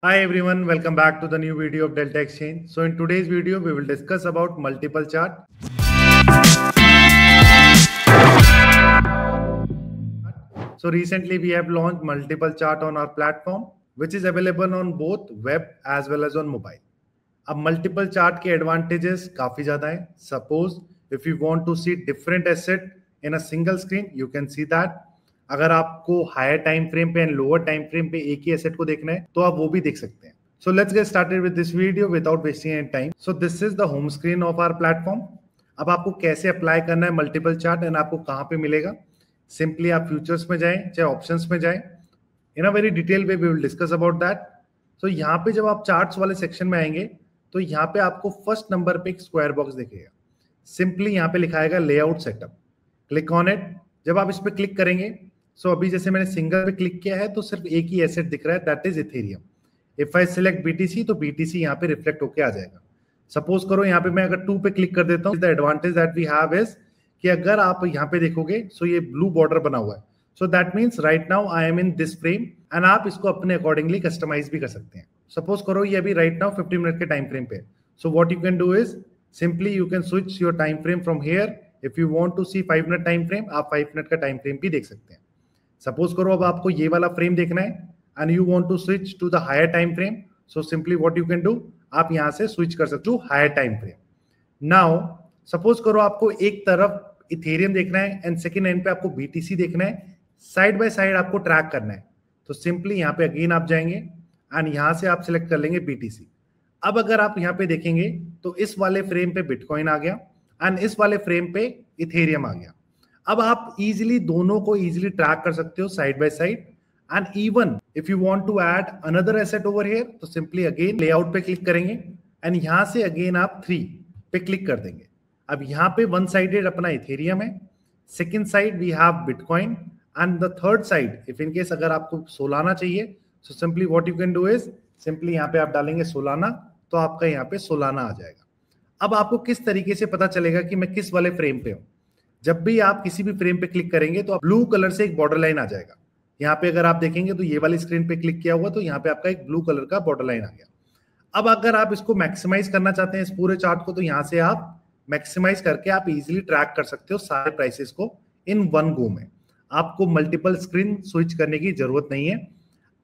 Hi everyone, welcome back to the new video of Delta Exchange. So in today's video, we will discuss about multiple chart. So recently we have launched multiple chart on our platform, which is available on both web as well as on mobile. अब multiple chart के advantages काफी ज्यादा है. Suppose if you want to see different asset in a single screen, you can see that. अगर आपको higher time frame पे and lower time frame पे एक ही एसेट को देखना है तो आप वो भी देख सकते हैं. So let's get started with this video without wasting any time. So this is the home screen of our platform. अब आपको कैसे अप्लाई करना है मल्टीपल चार्ट एंड आपको कहाँ पे मिलेगा. सिंपली आप फ्यूचर्स में जाएं चाहे ऑप्शंस में जाएं. In a very detail way we will discuss about that. So यहाँ पे जब आप चार्ट्स वाले सेक्शन में आएंगे तो यहाँ पे आपको फर्स्ट नंबर पे एक स्क्वायर बॉक्स दिखेगा. सिंपली यहाँ पे लिखा आएगा layout setup. Click on it. जब आप इस पे क्लिक करेंगे सो अभी जैसे मैंने सिंगल पे क्लिक किया है तो सिर्फ एक ही एसेट दिख रहा है, that is Ethereum. If I select BTC तो बीटीसी यहाँ पे रिफ्लेक्ट होके आ जाएगा. सपोज करो यहाँ पे मैं अगर 2 पे क्लिक कर देता हूँ, the advantage that we have is कि अगर आप यहाँ पे देखोगे सो ये ब्लू बॉर्डर बना हुआ है. सो that means right now I am in this frame and आप इसको अपने अकॉर्डिंगली कस्टमाइज भी कर सकते हैं. सपोज करो ये अभी राइट नाउ 15 मिनट के टाइम फ्रेम पे. So what you can do is simply you can switch your time frame from here. If you want to see 5 minute time frame, आप 5 मिनट का टाइम फ्रेम भी देख सकते हैं. Suppose करो अब आपको ये वाला फ्रेम देखना है and you want to switch to the higher time frame. So simply what you can do, आप यहां से स्विच कर सकते हो higher time frame. Now suppose करो आपको एक तरफ इथेरियम देखना है एंड सेकंड एंड पे आपको बीटीसी देखना है. साइड बाय साइड आपको ट्रैक करना है. तो सिंपली यहाँ पे अगेन आप जाएंगे एंड यहां से आप सिलेक्ट कर लेंगे बीटीसी. अब अगर आप यहाँ पे देखेंगे तो इस वाले फ्रेम पे बिटकॉइन आ गया एंड इस वाले फ्रेम पे इथेरियम आ गया. अब आप इजीली दोनों को इजीली ट्रैक कर सकते हो side by side. And even if you want to add another asset over here तो सिंपली अगेन लेआउट पे क्लिक करेंगे एंड यहां से अगेन आप 3 पे क्लिक कर देंगे. अब यहाँ पे वन साइडेड अपना इथेरियम है, second side we have bitcoin and the third side if in case अगर आपको सोलाना चाहिए so simply what you can do is simply यहाँ पे आप डालेंगे सोलाना तो आपका यहाँ पे सोलाना आ जाएगा. अब आपको किस तरीके से पता चलेगा कि मैं किस वाले फ्रेम पे हूँ. जब भी आप किसी भी फ्रेम पे क्लिक करेंगे तो ब्लू कलर से एक बॉर्डर लाइन आ जाएगा. यहाँ पे अगर आप देखेंगे तो ये वाली स्क्रीन पे क्लिक किया हुआ तो यहाँ पे आपका एक ब्लू कलर का बॉर्डर लाइन आ गया. अब अगर आप इसको मैक्सिमाइज करना चाहते हैं इस पूरे चार्ट को तो यहाँ से आप मैक्सिमाइज करके आप इजीली ट्रैक कर सकते हो सारे प्राइसेस को इन वन गो में. आपको मल्टीपल स्क्रीन स्विच करने की जरूरत नहीं है.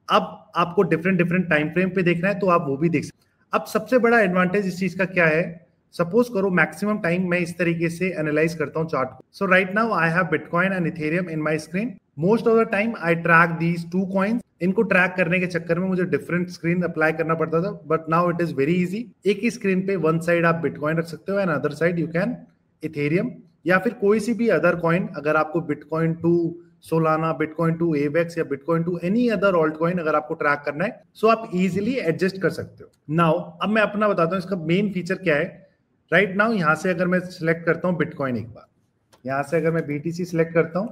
अब आपको डिफरेंट डिफरेंट टाइम फ्रेम पे देखना है तो आप वो भी देख सकते. अब सबसे बड़ा एडवांटेज इस चीज का क्या है, सपोज करो मैक्सिमम टाइम मैं इस तरीके से एनालाइज करता हूं चार्ट को. So right now I have bitcoin and Ethereum in my screen. Most of the time I track these 2 coins. इनको ट्रैक करने के चक्कर में मुझे डिफरेंट स्क्रीन अप्लाई करना पड़ता था, but now it is very easy. एक ही स्क्रीन पे वन साइड आप बिटकॉइन रख सकते हो and other side you can Ethereum या फिर कोई सी भी अदर कॉइन. अगर आपको Bitcoin to Solana, Bitcoin to Avax या Bitcoin to any other altcoin अगर आपको ट्रैक करना है सो आप इजीली एडजस्ट कर सकते हो. नाउ अब मैं अपना बताता हूँ इसका मेन फीचर क्या है. राइट नाउ यहां से अगर मैं सिलेक्ट करता हूं बिटकॉइन, एक बार यहां से अगर मैं बीटीसी सिलेक्ट करता हूं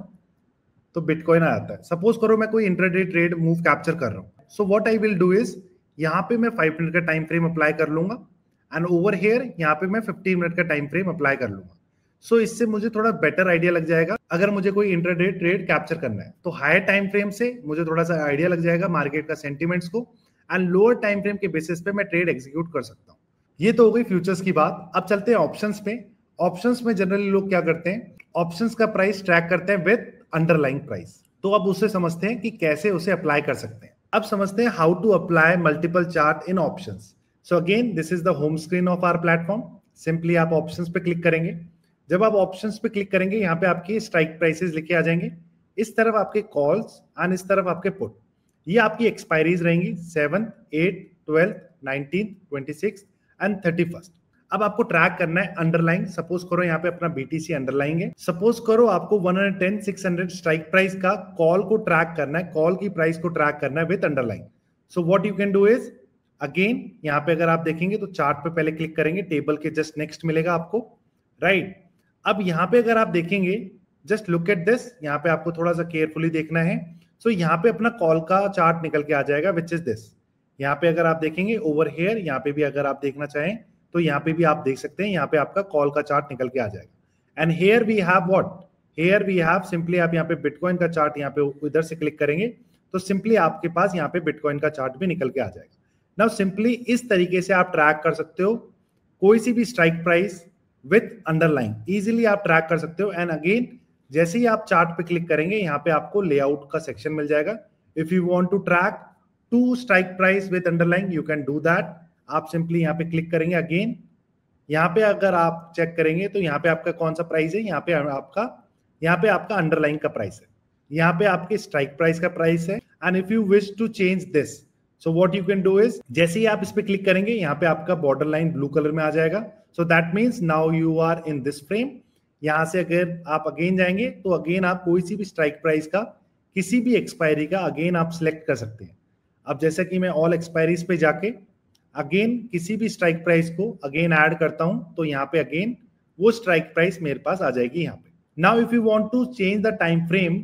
तो बिटकॉइन आ जाता है. सपोज करो मैं कोई इंट्राडे ट्रेड मूव कैप्चर कर रहा हूं. So what I will do is यहां पे मैं 5 मिनट का टाइम फ्रेम अप्लाई कर लूंगा एंड ओवर हियर यहां पे मैं 15 मिनट का टाइम फ्रेम अप्लाई कर लूंगा. सो इससे मुझे थोड़ा बेटर आइडिया लग जाएगा अगर मुझे कोई इंट्राडे ट्रेड कैप्चर करना है तो हायर टाइम फ्रेम से मुझे थोड़ा सा आइडिया लग जाएगा मार्केट का सेंटिमेंट्स को एंड लोअर टाइम फ्रेम के बेसिस पे मैं ट्रेड एग्जीक्यूट कर सकता हूँ. ये तो हो गई फ्यूचर्स की बात. अब चलते हैं ऑप्शंस पे. ऑप्शंस में जनरली लोग क्या करते हैं, ऑप्शंस का प्राइस ट्रैक करते हैं विद अंडरलाइंग प्राइस. तो अब उससे समझते हैं कि कैसे उसे अप्लाई कर सकते हैं. अब समझते हैं how to apply multiple chart in options. So again this is the home screen of our platform. Simply आप ऑप्शंस पे क्लिक करेंगे. जब आप ऑप्शंस पे क्लिक करेंगे यहाँ पे आपके स्ट्राइक प्राइसेस लिखे आ जाएंगे. इस तरफ आपके कॉल्स एंड इस तरफ आपके पुट. ये आपकी एक्सपायरीज रहेंगी 7, 8, 12, 19, 26 एंड 31. अब आपको ट्रैक करना है अंडरलाइन. सपोज करो यहाँ पे अपना बीटीसी अंडरलाइन है. सपोज करो आपको 110, 600 स्ट्राइक प्राइस का कॉल को ट्रैक करना है, कॉल की प्राइस को ट्रैक करना है with underline. So what you can do is again यहाँ पे अगर आप देखेंगे तो चार्ट पे पहले क्लिक करेंगे, टेबल के जस्ट नेक्स्ट मिलेगा आपको. राइट अब यहाँ पे अगर आप देखेंगे जस्ट लुक एट दिस, यहाँ पे आपको थोड़ा सा केयरफुली देखना है. सो यहाँ पे अपना कॉल का चार्ट निकल के आ जाएगा विच इज दिस. यहाँ पे अगर आप देखेंगे ओवर हियर यहाँ पे भी अगर आप देखना चाहें तो यहाँ पे भी आप देख सकते हैं. यहाँ पे आपका कॉल का चार्ट निकल के आ जाएगा and here we have what, here we have simply आप यहाँ पे बिटकॉइन का चार्ट यहाँ पे इधर से क्लिक करेंगे तो सिंपली आपके पास यहाँ पे बिटकॉइन का चार्ट भी निकल के आ जाएगा. नाउ सिंपली इस तरीके से आप ट्रैक कर सकते हो कोई सी भी strike price with underline, easily आप ट्रैक कर सकते हो। एंड अगेन जैसे ही आप चार्ट पे क्लिक करेंगे यहाँ पे आपको लेआउट का सेक्शन मिल जाएगा। If you want to track to strike price with underline you can do that. आप सिंपली यहाँ पे क्लिक करेंगे। अगेन यहाँ पे अगर आप चेक करेंगे तो यहाँ पे आपका कौन सा प्राइस है, यहाँ पे आपका अंडरलाइन का प्राइस है, यहाँ पे आपके स्ट्राइक प्राइस का प्राइस है। And if you wish to change this so what you can do is, जैसे ही आप इस पे क्लिक करेंगे यहाँ पे आपका बॉर्डर लाइन ब्लू कलर में आ जाएगा। So that means now you are in this frame. यहाँ से अगर आप अगेन जाएंगे तो अगेन आप कोई सी भी स्ट्राइक प्राइस का किसी भी एक्सपायरी का अगेन आप सिलेक्ट कर सकते हैं। अब जैसे कि मैं ऑल एक्सपायरीज पे जाके अगेन किसी भी स्ट्राइक प्राइस को अगेन ऐड करता हूं तो यहाँ पे अगेन वो स्ट्राइक प्राइस मेरे पास आ जाएगी यहाँ पे। Now if you want to change the time frame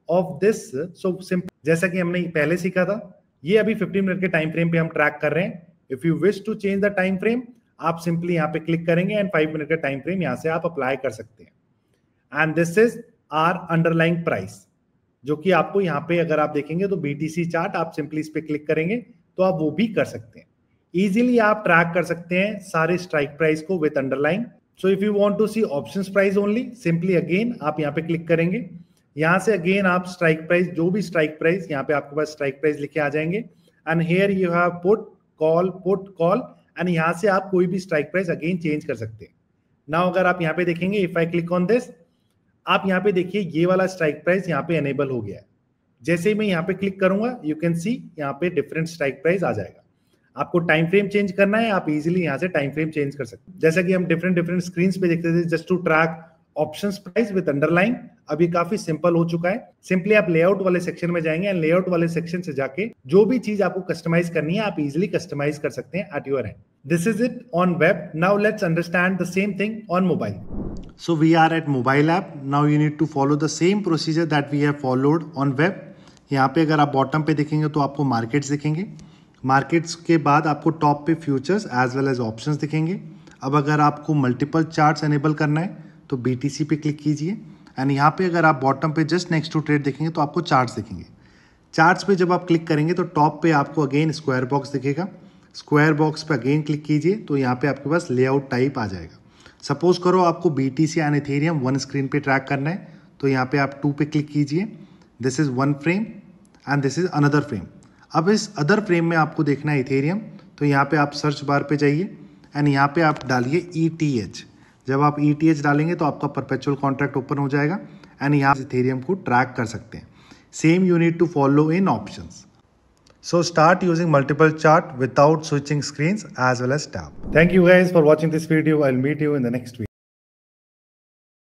of this, so simple जैसा कि हमने पहले सीखा था, ये अभी 15 मिनट के टाइम फ्रेम पे हम ट्रैक कर रहे हैं। If you wish to change the time frame आप सिंपली यहाँ पे क्लिक करेंगे एंड 5 मिनट का टाइम फ्रेम यहाँ से आप अप्लाई कर सकते हैं। And this is our underlying price, जो कि आपको यहाँ पे अगर आप देखेंगे तो BTC चार्ट, आप सिंपली इस पे क्लिक करेंगे तो आप वो भी कर सकते हैं। इजीली आप ट्रैक कर सकते हैं सारे स्ट्राइक प्राइस को with underline. So if you want to see options price only, simply again आप यहाँ पे क्लिक करेंगे। यहाँ से अगेन आप स्ट्राइक प्राइस, जो भी स्ट्राइक प्राइस, यहाँ पे आपके पास स्ट्राइक प्राइस लिखे आ जाएंगे। And here you have put call and यहाँ से आप कोई भी स्ट्राइक प्राइस अगेन चेंज कर सकते हैं। नाउ अगर आप यहाँ पे देखेंगे, if I click on this, आप यहाँ पे देखिए ये वाला स्ट्राइक प्राइस यहाँ पे एनेबल हो गया है। जैसे ही मैं यहाँ पे क्लिक करूंगा यू कैन सी यहाँ पे डिफरेंट स्ट्राइक प्राइस आ जाएगा। आपको टाइम फ्रेम चेंज करना है, आप इजीली यहाँ से टाइम फ्रेम चेंज कर सकते हैं। जैसा कि हम डिफरेंट स्क्रीन्स पे देखते थे just to track options price with underline, अब ये काफी सिंपल हो चुका है। सिंपली आप लेआउट वाले सेक्शन में जाएंगे एंड लेआउट वाले सेक्शन से जाके जो भी चीज आपको कस्टमाइज करनी है आप इजीली कस्टमाइज कर सकते हैं at your and. This is it on web. Now let's understand the same thing on mobile. So we are at mobile app. Now you need to follow the same procedure that we have followed on web. यहाँ पे अगर आप bottom पे देखेंगे तो आपको markets दिखेंगे। Markets के बाद आपको टॉप पे futures as well as options दिखेंगे। अब अगर आपको मल्टीपल चार्ट्स एनेबल करना है तो BTC पे क्लिक कीजिए। एंड यहाँ पे अगर आप बॉटम पे जस्ट नेक्स्ट टू ट्रेड देखेंगे तो आपको चार्ट्स दिखेंगे। चार्ट्स पे जब आप क्लिक करेंगे तो टॉप पे आपको अगेन स्क्वायर बॉक्स दिखेगा। स्क्वायर बॉक्स पे अगेन क्लिक कीजिए तो यहाँ पे आपके पास लेआउट टाइप आ जाएगा। सपोज करो आपको BTC and Ethereum one screen पे ट्रैक करना है तो यहाँ पे आप 2 पे क्लिक कीजिए। This is one frame and this is another frame. अब इस अदर फ्रेम में आपको देखना है इथेरियम, तो यहाँ पे आप सर्च बार पे जाइए एंड यहाँ पे आप डालिए ETH। जब आप ETH डालेंगे तो आपका परपेचुअल कॉन्ट्रैक्ट ओपन हो जाएगा एंड यहाँ इथेरियम को ट्रैक कर सकते हैं। Same you need to follow in options. So start using multiple chart without switching screens as well as tab. Thank you guys for watching this video. I'll meet you in the next video.